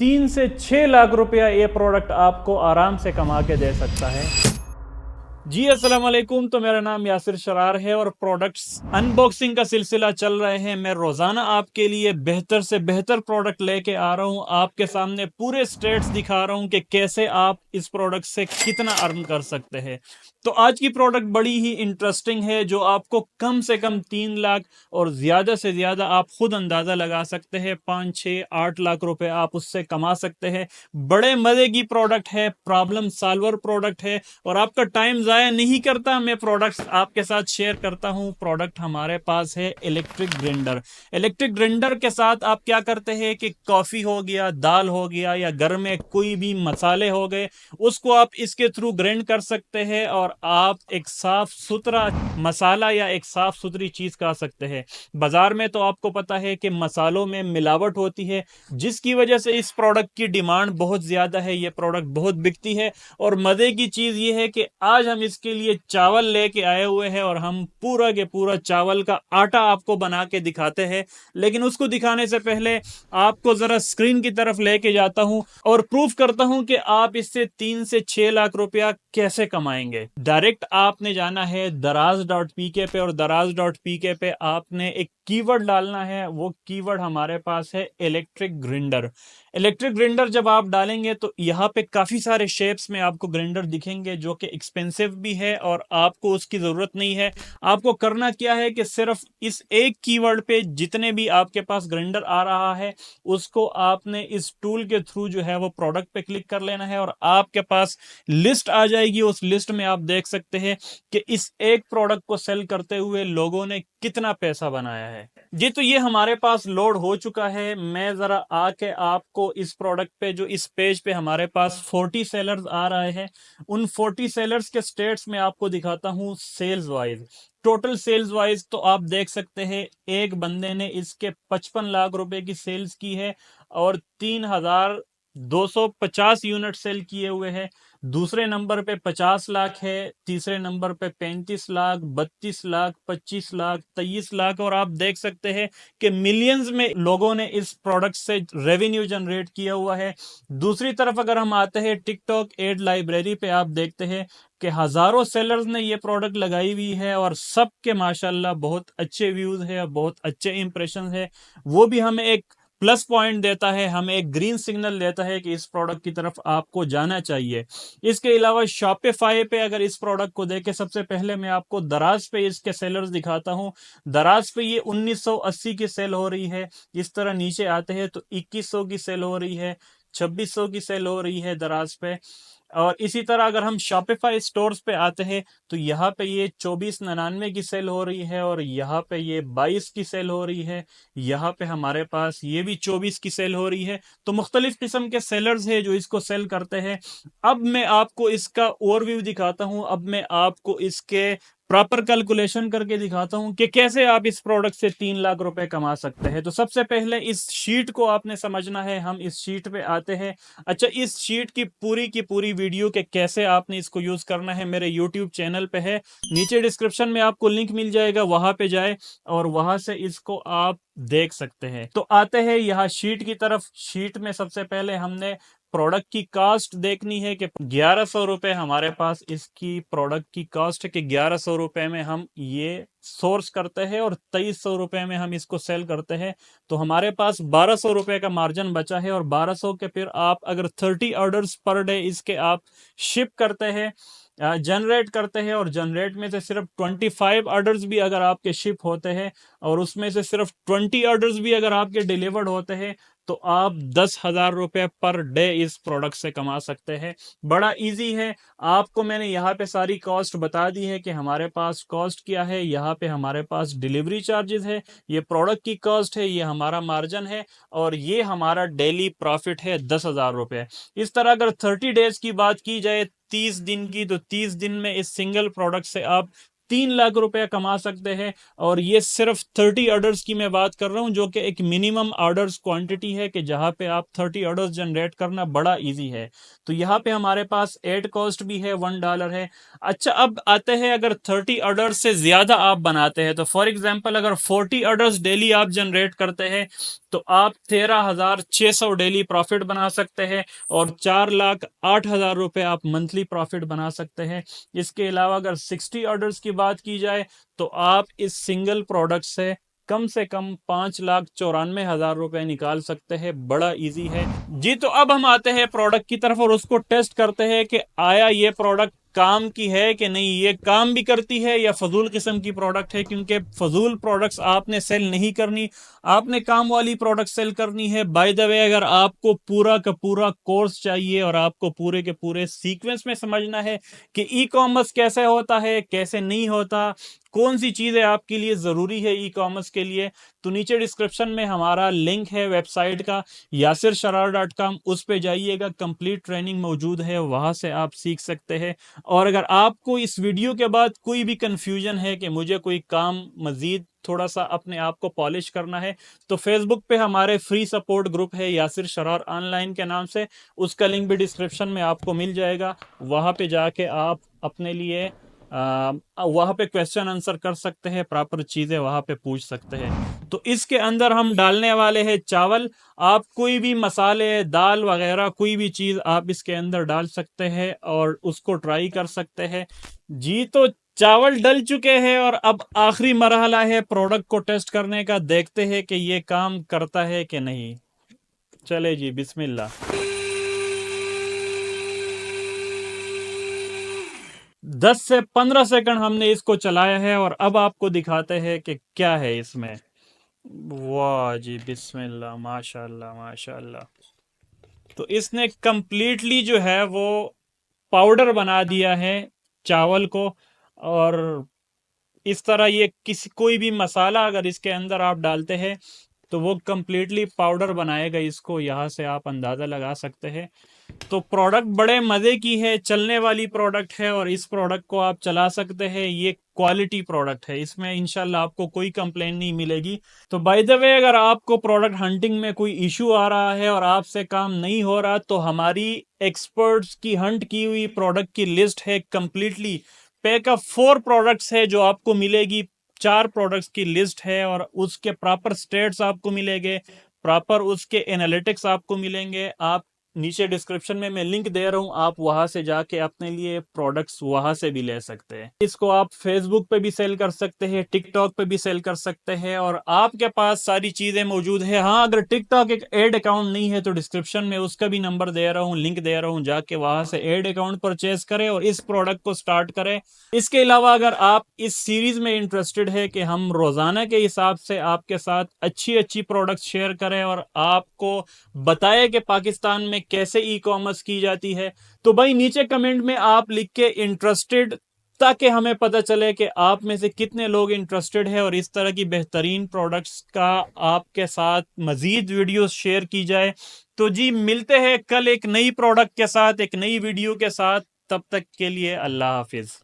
3 से 6 लाख रुपया ये प्रोडक्ट आपको आराम से कमा के दे सकता है। जी अस्सलाम वालेकुम। तो मेरा नाम यासिर शरार है और प्रोडक्ट्स अनबॉक्सिंग का सिलसिला चल रहे हैं। मैं रोजाना आपके लिए बेहतर से बेहतर प्रोडक्ट लेके आ रहा हूं, आपके सामने पूरे स्टेट्स दिखा रहा हूं कि कैसे आप इस प्रोडक्ट से कितना अर्न कर सकते हैं। तो आज की प्रोडक्ट बड़ी ही इंटरेस्टिंग है, जो आपको कम से कम 3 लाख और ज्यादा से ज्यादा आप खुद अंदाजा लगा सकते हैं 5, 6, 8 लाख रुपए आप उससे कमा सकते हैं। बड़े मजे की प्रोडक्ट है, प्रॉब्लम सॉल्वर प्रोडक्ट है और आपका टाइम जाया नहीं करता। मैं प्रोडक्ट्स आपके साथ शेयर करता हूं। प्रोडक्ट हमारे पास है इलेक्ट्रिक ग्राइंडर। इलेक्ट्रिक ग्राइंडर के साथ आप क्या करते हैं कि कॉफी हो गया, दाल हो गया या घर में कोई भी मसाले हो गए, उसको आप इसके थ्रू ग्राइंड कर सकते हैं और आप एक साफ सुथरा मसाला या एक साफ सुथरी चीज खा सकते हैं। बाजार में तो आपको पता है कि मसालों में मिलावट होती है, जिसकी वजह से इस प्रोडक्ट की डिमांड बहुत ज्यादा है। ये प्रोडक्ट बहुत बिकती है और मजे की चीज ये है कि आज हम इसके लिए चावल लेके आए हुए हैं और हम पूरा के पूरा चावल का आटा आपको बना के दिखाते हैं। लेकिन उसको दिखाने से पहले आपको जरा स्क्रीन की तरफ लेके जाता हूं और प्रूफ करता हूं कि आप इससे 3 से 6 लाख रुपया कैसे कमाएंगे। डायरेक्ट आपने जाना है दराज.pk पे और दराज.pk पे आपने एक कीवर्ड डालना है। वो कीवर्ड हमारे पास है इलेक्ट्रिक ग्राइंडर। इलेक्ट्रिक ग्राइंडर जब आप डालेंगे तो यहाँ पे काफी सारे शेप्स में आपको ग्राइंडर दिखेंगे, जो कि एक्सपेंसिव भी है और आपको उसकी जरूरत नहीं है। आपको करना क्या है कि सिर्फ इस एक कीवर्ड पे जितने भी आपके पास ग्राइंडर आ रहा है, उसको आपने इस टूल के थ्रू जो है वो प्रोडक्ट पे क्लिक कर लेना है और आपके पास लिस्ट आ जाएगी। उस लिस्ट में आप देख सकते हैं कि इस एक प्रोडक्ट को सेल करते हुए लोगों ने कितना पैसा बनाया है। जी, तो ये हमारे पास लोड हो चुका है। मैं जरा आके आपको इस प्रोडक्ट पे, जो इस पेज पे हमारे पास 40 सेलर्स आ रहे हैं, उन 40 सेलर्स के स्टेट्स में आपको दिखाता हूँ sales wise. Total sales wise तो आप देख सकते हैं एक बंदे ने इसके 55 लाख रुपए की सेल्स की है और 3,250 यूनिट सेल किए हुए हैं। दूसरे नंबर पे 50 लाख है, तीसरे नंबर पे 35 लाख, 32 लाख, 25 लाख, 23 लाख और आप देख सकते हैं कि मिलियंस में लोगों ने इस प्रोडक्ट से रेवेन्यू जनरेट किया हुआ है। दूसरी तरफ अगर हम आते हैं टिकटॉक एड लाइब्रेरी पे, आप देखते हैं कि हजारों सेलर्स ने ये प्रोडक्ट लगाई हुई है और सबके माशाल्लाह बहुत अच्छे व्यूज है और बहुत अच्छे इंप्रेशन है। वो भी हमें एक प्लस पॉइंट देता है, हमें एक ग्रीन सिग्नल देता है कि इस प्रोडक्ट की तरफ आपको जाना चाहिए। इसके अलावा शॉपिफाई पे अगर इस प्रोडक्ट को देखें, सबसे पहले मैं आपको दराज पे इसके सेलर्स दिखाता हूं। दराज पे ये 1980 की सेल हो रही है। इस तरह नीचे आते हैं तो 2100 की सेल हो रही है, 2600 की सेल हो रही है दराज पे। और इसी तरह अगर हम शॉपिफाई स्टोर्स पे आते हैं तो यहाँ पे ये 2499 की सेल हो रही है और यहाँ पे ये 22 की सेल हो रही है। यहाँ पे हमारे पास ये भी 24 की सेल हो रही है। तो मुख्तलिफ किस्म के सेलर्स हैं जो इसको सेल करते हैं। अब मैं आपको इसका ओवरव्यू दिखाता हूं। अब मैं आपको इसके प्रॉपर कैलकुलेशन करके दिखाता हूं कि कैसे आप इस प्रोडक्ट से 3 लाख रुपए कमा सकते हैं। तो सबसे पहले इस शीट को आपने समझना है। हम इस शीट पे आते हैं। अच्छा, इस शीट की पूरी वीडियो के कैसे आपने इसको यूज करना है मेरे यूट्यूब चैनल पे है। नीचे डिस्क्रिप्शन में आपको लिंक मिल जाएगा, वहां पे जाए और वहां से इसको आप देख सकते हैं। तो आते हैं यहाँ शीट की तरफ। शीट में सबसे पहले हमने प्रोडक्ट की कॉस्ट देखनी है कि 1100 रुपए हमारे पास इसकी प्रोडक्ट की कॉस्ट है कि 1100 रुपए में हम ये सोर्स करते हैं और 2300 रुपए में हम इसको सेल करते हैं। तो हमारे पास 1200 रुपए का मार्जिन बचा है और 1200 के फिर आप अगर 30 ऑर्डर्स पर डे इसके आप शिप करते हैं, जनरेट करते हैं और जनरेट में से सिर्फ 25 ऑर्डर्स भी अगर आपके शिप होते हैं और उसमें से सिर्फ 20 ऑर्डर्स भी अगर आपके डिलीवर्ड होते हैं, तो आप 10,000 रुपए पर डे इस प्रोडक्ट से कमा सकते हैं। बड़ा इजी है। आपको मैंने यहाँ पे सारी कॉस्ट बता दी है कि हमारे पास कॉस्ट क्या है। यहाँ पे हमारे पास डिलीवरी चार्जेस है, ये प्रोडक्ट की कॉस्ट है, ये हमारा मार्जिन है और ये हमारा डेली प्रॉफिट है 10,000 रुपए। इस तरह अगर 30 डेज की बात की जाए, 30 दिन की, तो 30 दिन में इस सिंगल प्रोडक्ट से आप 3 लाख रुपया कमा सकते हैं। और ये सिर्फ 30 ऑर्डर्स की मैं बात कर रहा हूं, जो कि एक मिनिमम ऑर्डर्स क्वांटिटी है कि जहां पे आप 30 ऑर्डर्स जनरेट करना बड़ा इजी है। तो यहाँ पे हमारे पास एड कॉस्ट भी है, $1 है। अच्छा, अब आते हैं, अगर 30 ऑर्डर्स से ज्यादा आप बनाते हैं, तो फॉर एग्जांपल अगर 40 ऑर्डर्स डेली आप जनरेट करते हैं, तो आप 13,600 डेली प्रॉफिट बना सकते हैं और 4,08,000 रुपए आप मंथली प्रॉफिट बना सकते हैं। इसके अलावा अगर 60 ऑर्डर्स की बात की जाए, तो आप इस सिंगल प्रोडक्ट से कम 5,94,000 रुपए निकाल सकते हैं। बड़ा इजी है जी। तो अब हम आते हैं प्रोडक्ट की तरफ और उसको टेस्ट करते हैं कि आया ये प्रोडक्ट काम की है कि नहीं, ये काम भी करती है या फजूल किस्म की प्रोडक्ट है। क्योंकि फजूल प्रोडक्ट्स आपने सेल नहीं करनी, आपने काम वाली प्रोडक्ट सेल करनी है। बाय द वे, अगर आपको पूरा का पूरा कोर्स चाहिए और आपको पूरे के पूरे सीक्वेंस में समझना है कि ई कॉमर्स कैसे होता है, कैसे नहीं होता, कौन सी चीजें आपके लिए जरूरी है ई कॉमर्स के लिए, तो नीचे डिस्क्रिप्शन में हमारा लिंक है वेबसाइट का, yasirshrar.com, उस पे जाइएगा। कंप्लीट ट्रेनिंग मौजूद है, वहां से आप सीख सकते हैं। और अगर आपको इस वीडियो के बाद कोई भी कंफ्यूजन है कि मुझे कोई काम मजीद थोड़ा सा अपने आप को पॉलिश करना है, तो फेसबुक पे हमारे फ्री सपोर्ट ग्रुप है यासिर शरार ऑनलाइन के नाम से, उसका लिंक भी डिस्क्रिप्शन में आपको मिल जाएगा। वहां पे जाके आप अपने लिए वहां पे क्वेश्चन आंसर कर सकते हैं, प्रॉपर चीजें वहां पे पूछ सकते हैं। तो इसके अंदर हम डालने वाले हैं चावल। आप कोई भी मसाले, दाल वगैरह कोई भी चीज आप इसके अंदर डाल सकते हैं और उसको ट्राई कर सकते हैं जी। तो चावल डल चुके हैं और अब आखिरी मरहला है प्रोडक्ट को टेस्ट करने का। देखते हैं कि ये काम करता है कि नहीं। चले जी, बिस्मिल्लाह। 10 से 15 सेकंड हमने इसको चलाया है और अब आपको दिखाते हैं कि क्या है इसमें। वाह जी, बिस्मिल्लाह, माशाल्लाह माशाल्लाह। तो इसने कंप्लीटली जो है वो पाउडर बना दिया है चावल को। और इस तरह ये किसी कोई भी मसाला अगर इसके अंदर आप डालते हैं तो वो कंप्लीटली पाउडर बनाएगा इसको, यहाँ से आप अंदाज़ा लगा सकते हैं। तो प्रोडक्ट बड़े मज़े की है, चलने वाली प्रोडक्ट है और इस प्रोडक्ट को आप चला सकते हैं। ये क्वालिटी प्रोडक्ट है, इसमें इंशाल्लाह आपको कोई कंप्लेन नहीं मिलेगी। तो बाय द वे, अगर आपको प्रोडक्ट हंटिंग में कोई इशू आ रहा है और आपसे काम नहीं हो रहा, तो हमारी एक्सपर्ट्स की हंट की हुई प्रोडक्ट की लिस्ट है कंप्लीटली। पैक ऑफ 4 प्रोडक्ट्स है जो आपको मिलेगी, 4 प्रोडक्ट्स की लिस्ट है और उसके प्रॉपर स्टेट्स आपको मिलेंगे, प्रॉपर उसके एनालिटिक्स आपको मिलेंगे। आप नीचे डिस्क्रिप्शन में मैं लिंक दे रहा हूं, आप वहां से जाके अपने लिए प्रोडक्ट्स वहां से भी ले सकते हैं। इसको आप फेसबुक पे भी सेल कर सकते हैं, टिकटॉक पे भी सेल कर सकते हैं और आपके पास सारी चीजें मौजूद है। हाँ, अगर टिकटॉक एक एड अकाउंट नहीं है तो डिस्क्रिप्शन में उसका भी नंबर दे रहा हूँ, लिंक दे रहा हूँ, जाके वहां से एड अकाउंट परचेज करें और इस प्रोडक्ट को स्टार्ट करें। इसके अलावा अगर आप इस सीरीज में इंटरेस्टेड है कि हम रोजाना के हिसाब से आपके साथ अच्छी अच्छी प्रोडक्ट्स शेयर करें और आपको बताए कि पाकिस्तान में कैसे ई कॉमर्स की जाती है, तो भाई नीचे कमेंट में आप लिख के इंटरेस्टेड, ताकि हमें पता चले कि आप में से कितने लोग इंटरेस्टेड है और इस तरह की बेहतरीन प्रोडक्ट्स का आपके साथ मजीद वीडियोस शेयर की जाए। तो जी, मिलते हैं कल एक नई प्रोडक्ट के साथ, एक नई वीडियो के साथ। तब तक के लिए अल्लाह हाफिज।